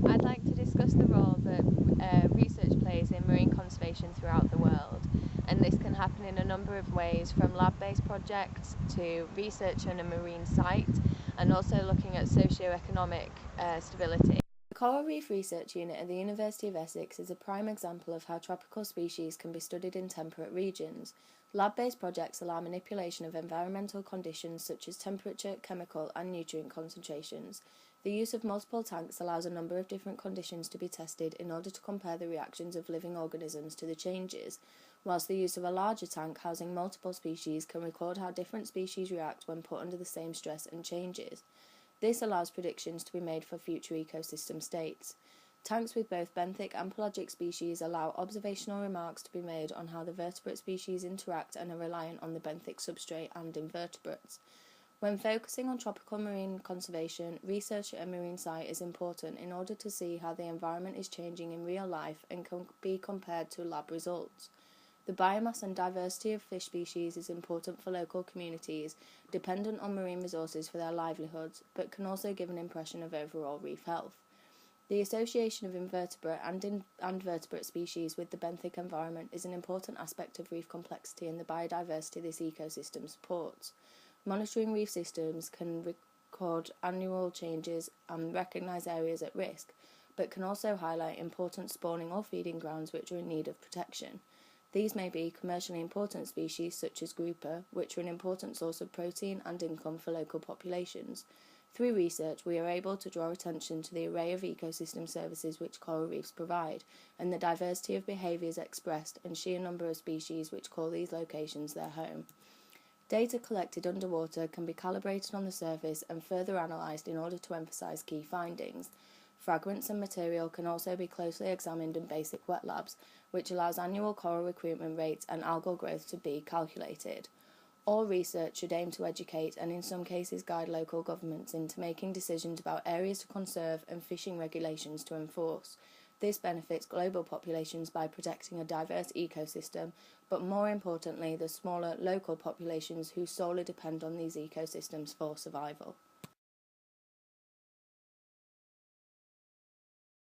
I'd like to discuss the role that research plays in marine conservation throughout the world, and this can happen in a number of ways, from lab-based projects to research on a marine site, and also looking at socio-economic stability. The Coral Reef Research Unit at the University of Essex is a prime example of how tropical species can be studied in temperate regions. Lab-based projects allow manipulation of environmental conditions such as temperature, chemical and nutrient concentrations. The use of multiple tanks allows a number of different conditions to be tested in order to compare the reactions of living organisms to the changes, whilst the use of a larger tank housing multiple species can record how different species react when put under the same stress and changes. This allows predictions to be made for future ecosystem states. Tanks with both benthic and pelagic species allow observational remarks to be made on how the vertebrate species interact and are reliant on the benthic substrate and invertebrates. When focusing on tropical marine conservation, research at a marine site is important in order to see how the environment is changing in real life and can be compared to lab results. The biomass and diversity of fish species is important for local communities dependent on marine resources for their livelihoods, but can also give an impression of overall reef health. The association of invertebrate and vertebrate species with the benthic environment is an important aspect of reef complexity and the biodiversity this ecosystem supports. Monitoring reef systems can record annual changes and recognise areas at risk, but can also highlight important spawning or feeding grounds which are in need of protection. These may be commercially important species such as grouper, which are an important source of protein and income for local populations. Through research, we are able to draw attention to the array of ecosystem services which coral reefs provide, and the diversity of behaviours expressed and sheer number of species which call these locations their home. Data collected underwater can be calibrated on the surface and further analysed in order to emphasise key findings. Fragments and material can also be closely examined in basic wet labs, which allows annual coral recruitment rates and algal growth to be calculated. All research should aim to educate and in some cases guide local governments into making decisions about areas to conserve and fishing regulations to enforce. This benefits global populations by protecting a diverse ecosystem, but more importantly the smaller local populations who solely depend on these ecosystems for survival.